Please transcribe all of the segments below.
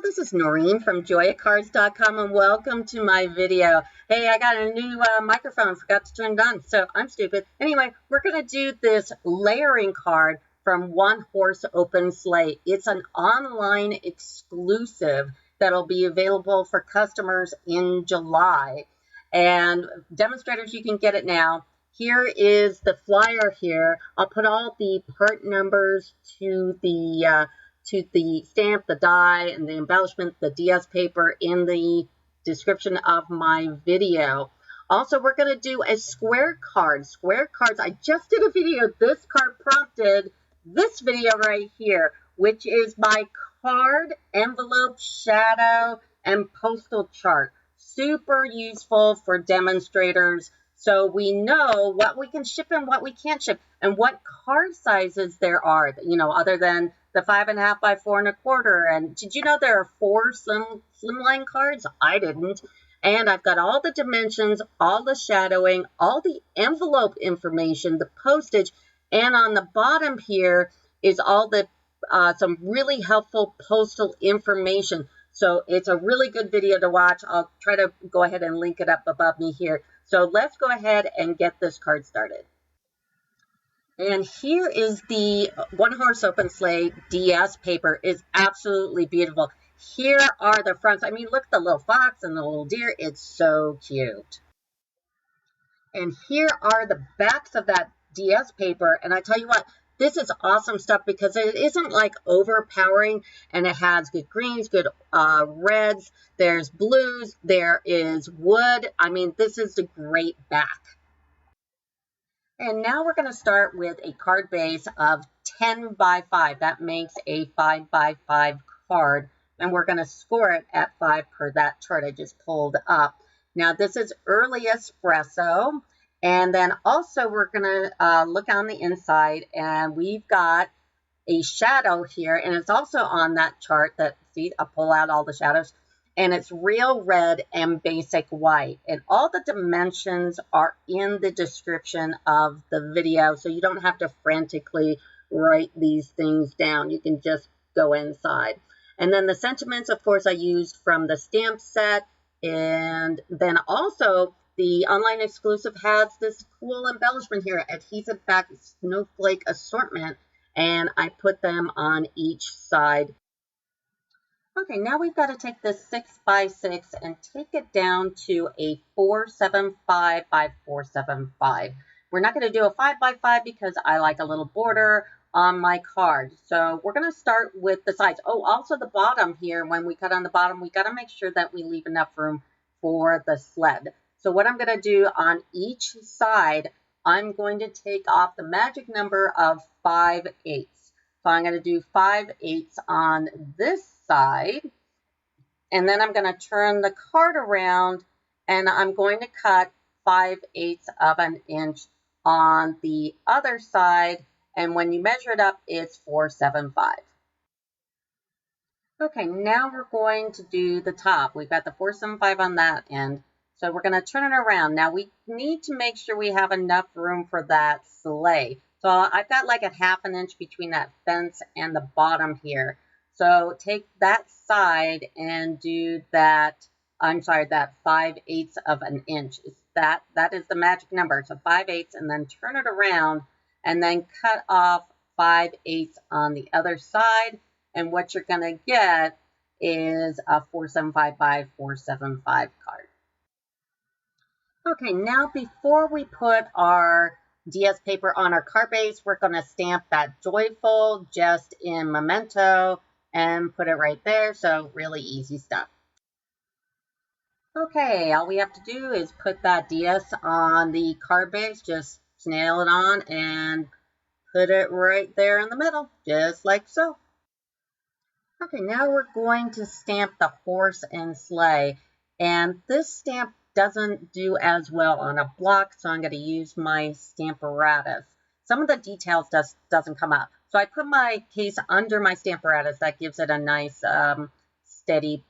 this is Noreen from joyacards.com and welcome to my video. Hey, I got a new microphone, forgot to turn it on, so I'm stupid. Anyway, we're going to do this layering card from One Horse Open Sleigh. It's an online exclusive that'll be available for customers in July. And demonstrators, you can get it now. Here is the flyer here. I'll put all the part numbers to the stamp, the die, and the embellishment, the DS paper in the description of my video. Also, we're going to do a square card. Square cards, I just did a video. This card prompted this video right here, which is my card, envelope, shadow, and postal chart. Super useful for demonstrators, so we know what we can ship and what we can't ship, and what card sizes there are, you know, other than the 5.5 by 4 1/4. And did you know there are 4 slimline cards? I didn't. And I've got all the dimensions, all the shadowing, all the envelope information, the postage, and on the bottom here is all the some really helpful postal information. So it's a really good video to watch. I'll try to go ahead and link it up above me here. So let's go ahead and get this card started. And here is the One Horse Open Sleigh DS paper. It's absolutely beautiful. Here are the fronts. I mean, look at the little fox and the little deer. It's so cute. And here are the backs of that DS paper. And I tell you what, this is awesome stuff because it isn't like overpowering, and it has good greens, good reds, there's blues, there is wood. I mean, this is a great back. And now we're going to start with a card base of 10 by 5. That makes a 5 by 5 card. And we're going to score it at 5 per that chart I just pulled up. Now, this is early espresso. And then also we're going to look on the inside, and we've got a shadow here. And it's also on that chart that, see, I'll pull out all the shadows. And it's real red and basic white. And all the dimensions are in the description of the video, so you don't have to frantically write these things down. You can just go inside. And then the sentiments, of course, I used from the stamp set. And then also the online exclusive has this cool embellishment here, Adhesive-Backed Snowflake Assortment. And I put them on each side. Okay, now we've got to take this 6 by 6 and take it down to a 475 by 475. We're not going to do a 5 by 5 because I like a little border on my card. So we're going to start with the sides. Oh, also the bottom here, when we cut on the bottom, we got to make sure that we leave enough room for the sled. So what I'm going to do on each side, I'm going to take off the magic number of 5/8. So I'm going to do 5/8 on this side, and then I'm going to turn the card around, and I'm going to cut 5/8 of an inch on the other side, and when you measure it up, it's 475. Okay, now we're going to do the top. We've got the 475 on that end, so we're going to turn it around. Now we need to make sure we have enough room for that sleigh. So I've got like a 1/2 inch between that fence and the bottom here. So take that side and do that, I'm sorry, that 5/8 of an inch. That is the magic number. So 5/8, and then turn it around and then cut off 5/8 on the other side. And what you're going to get is a 475 by 475 card. Okay, now before we put our DS paper on our card base, we're going to stamp that joyful just in memento and put it right there. So really easy stuff. Okay, all we have to do is put that DS on the card base, just nail it on and put it right there in the middle, just like so. Okay, now we're going to stamp the horse and sleigh, and this stamp doesn't do as well on a block, so I'm going to use my Stamparatus. Some of the details doesn't come up. So I put my case under my Stamparatus. That gives it a nice steady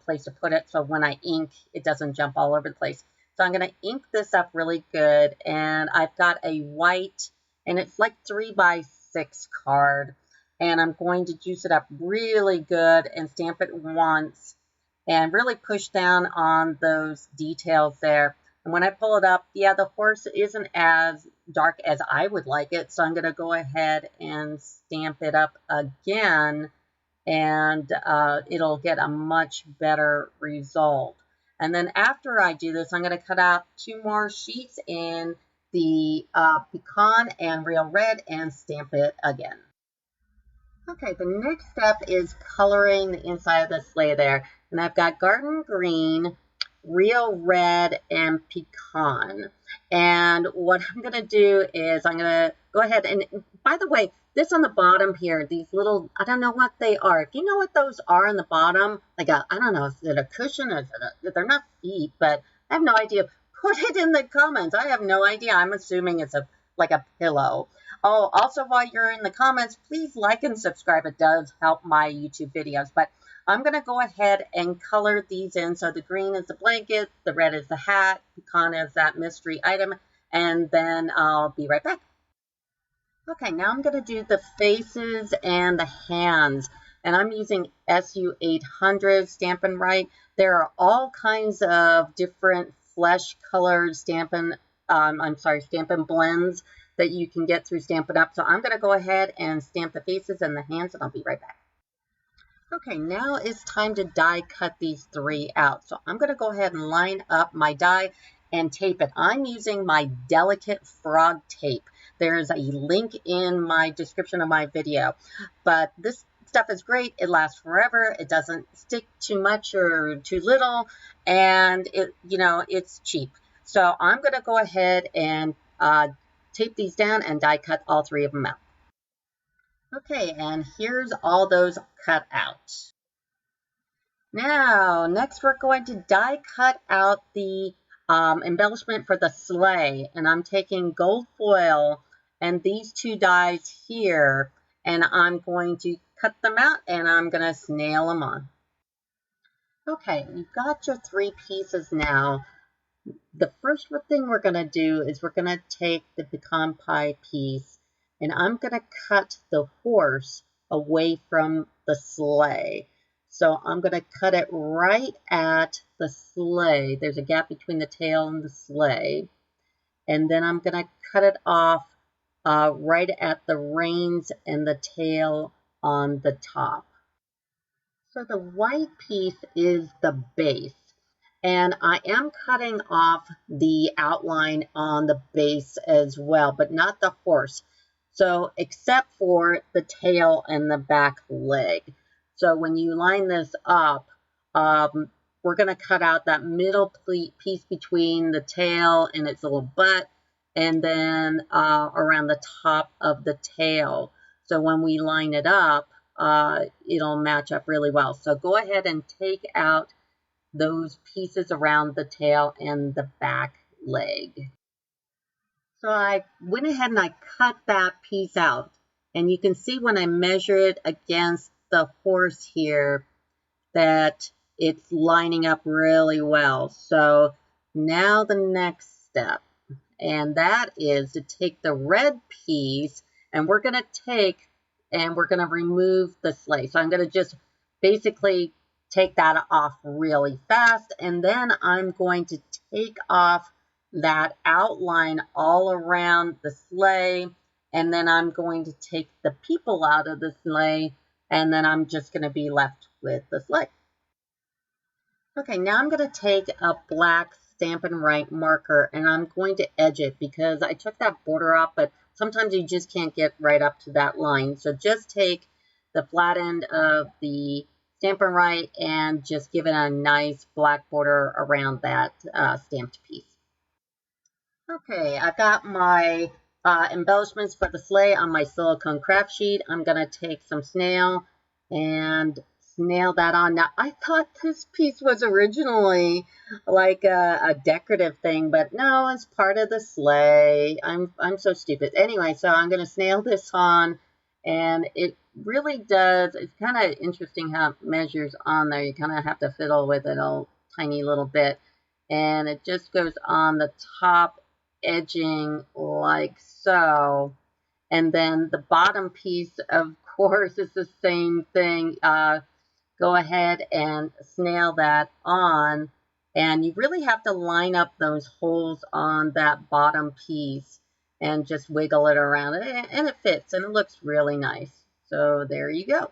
place to put it, so when I ink, it doesn't jump all over the place. So I'm going to ink this up really good, and I've got a white, and it's like 3 by 6 card. and I'm going to juice it up really good and stamp it once and really push down on those details there. And when I pull it up, yeah, the horse isn't as dark as I would like it, so I'm going to go ahead and stamp it up again, and it'll get a much better result. And then after I do this, I'm going to cut out 2 more sheets in the pecan and real red and stamp it again. Okay, the next step is coloring the inside of the sleigh there. And I've got garden green, real red, and pecan. And what I'm going to do is I'm going to go ahead and, by the way, this on the bottom here, these little, I don't know what they are. If you know what those are on the bottom, like I don't know, is it a cushion? Or is it they're not feet, but I have no idea. Put it in the comments. I have no idea. I'm assuming it's like a pillow. Oh, also while you're in the comments, please like and subscribe. It does help my YouTube videos. But I'm going to go ahead and color these in. So the green is the blanket, the red is the hat, pecan is that mystery item, and then I'll be right back. Okay, now I'm going to do the faces and the hands, and I'm using SU-800 Stampin' Right. There are all kinds of different flesh colored Stampin' blends that you can get through Stampin' Up. So I'm going to go ahead and stamp the faces and the hands, and I'll be right back. Okay, now it's time to die cut these 3 out. So I'm going to go ahead and line up my die and tape it. I'm using my delicate frog tape. There's a link in my description of my video, but this stuff is great. It lasts forever. It doesn't stick too much or too little, and it's cheap. So I'm going to go ahead and tape these down and die cut all 3 of them out. Okay, and here's all those cut out. Now, next we're going to die cut out the embellishment for the sleigh, and I'm taking gold foil and these 2 dies here, and I'm going to cut them out and I'm going to snail them on. Okay, you've got your 3 pieces now. The first thing we're going to do is we're going to take the pecan pie piece, and I'm going to cut the horse away from the sleigh. So I'm going to cut it right at the sleigh. There's a gap between the tail and the sleigh. And then I'm going to cut it off right at the reins and the tail on the top. So the white piece is the base. And I am cutting off the outline on the base as well, but not the horse. So except for the tail and the back leg. So when you line this up, we're going to cut out that middle piece between the tail and its little butt, and then around the top of the tail. So when we line it up, it'll match up really well. So go ahead and take out those pieces around the tail and the back leg. So I went ahead and I cut that piece out, and you can see when I measure it against the horse here that it's lining up really well. So now the next step, and that is to take the red piece, and we're going to remove the sleigh. So I'm going to just basically take that off really fast, and then I'm going to take off that outline all around the sleigh, and then I'm going to take the people out of the sleigh, and then I'm just going to be left with the sleigh. Okay, now I'm going to take a black Stampin' Right marker, and I'm going to edge it because I took that border off, but sometimes you just can't get right up to that line. So just take the flat end of the Stampin' Right and just give it a nice black border around that stamped piece. Okay, I've got my embellishments for the sleigh on my silicone craft sheet. I'm going to take some snail and snail that on. Now, I thought this piece was originally like a decorative thing, but no, it's part of the sleigh. I'm so stupid. Anyway, so I'm going to snail this on, and it really does. It's kind of interesting how it measures on there. You kind of have to fiddle with it a tiny little bit, and it just goes on the top edging like so. And then the bottom piece, of course, it's the same thing. Go ahead and snail that on, and you really have to line up those holes on that bottom piece and just wiggle it around, and it fits, and it looks really nice. So there you go.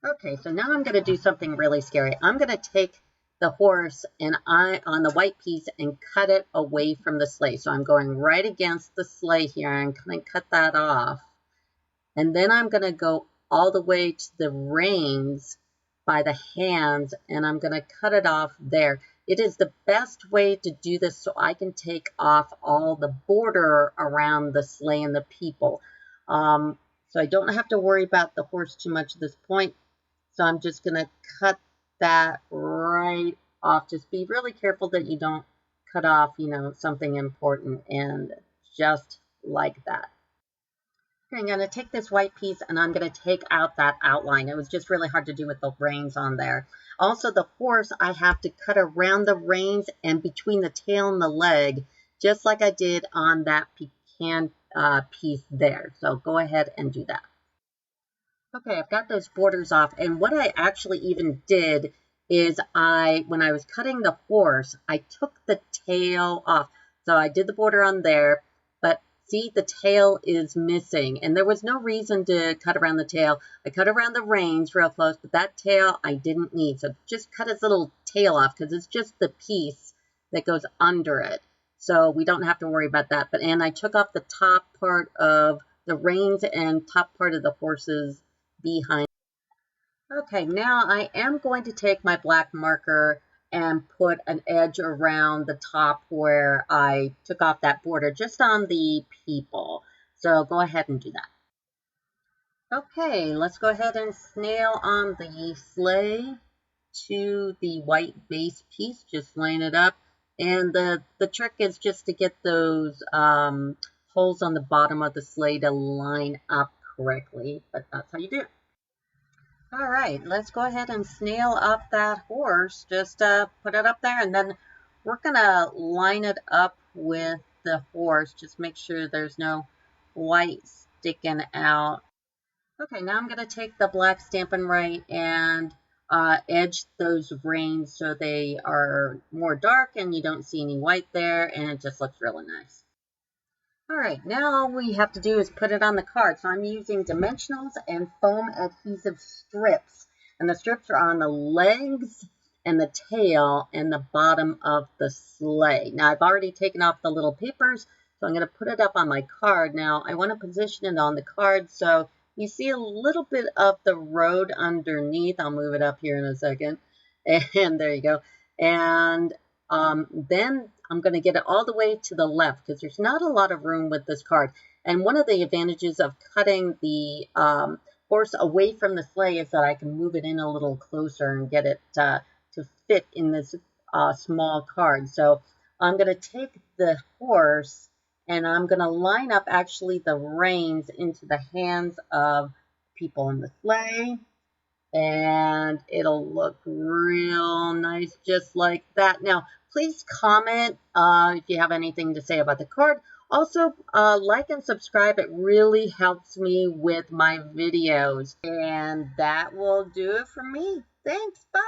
Okay, so now I'm going to do something really scary. I'm going to take the horse and on the white piece and cut it away from the sleigh. So I'm going right against the sleigh here and kind of cut that off. And then I'm going to go all the way to the reins by the hands, and I'm going to cut it off there. It is the best way to do this so I can take off all the border around the sleigh and the people. So I don't have to worry about the horse too much at this point. So I'm just going to cut that right off. Just be really careful that you don't cut off, something important, and just like that. Okay, I'm going to take this white piece and I'm going to take out that outline. It was just really hard to do with the reins on there. Also, the horse, I have to cut around the reins and between the tail and the leg, just like I did on that pecan piece there. So go ahead and do that. Okay, I've got those borders off, and what I actually even did is when I was cutting the horse, I took the tail off. So I did the border on there, but see, the tail is missing, and there was no reason to cut around the tail. I cut around the reins real close, but that tail I didn't need. So just cut his little tail off because it's just the piece that goes under it. So we don't have to worry about that. And I took off the top part of the reins and top part of the horse's behind. Okay, now I am going to take my black marker and put an edge around the top where I took off that border, just on the people. So go ahead and do that. Okay, let's go ahead and snail on the sleigh to the white base piece. Just line it up. And the trick is just to get those holes on the bottom of the sleigh to line up correctly, but that's how you do it. All right, let's go ahead and snail up that horse. Just put it up there, and then we're gonna line it up with the horse. Just make sure there's no white sticking out. Okay, now I'm gonna take the black Stampin' Right and edge those reins so they are more dark and you don't see any white there, and it just looks really nice. All right, now all we have to do is put it on the card. So I'm using dimensionals and foam adhesive strips. And the strips are on the legs and the tail and the bottom of the sleigh. Now I've already taken off the little papers, so I'm going to put it up on my card. Now I want to position it on the card so you see a little bit of the road underneath. I'll move it up here in a second. And there you go. And then I'm going to get it all the way to the left because there's not a lot of room with this card. And one of the advantages of cutting the horse away from the sleigh is that I can move it in a little closer and get it to fit in this small card. So I'm going to take the horse and I'm going to line up actually the reins into the hands of people in the sleigh. And it'll look real nice just like that. Now, please comment if you have anything to say about the card. Also, like and subscribe. It really helps me with my videos. And that will do it for me. Thanks. Bye.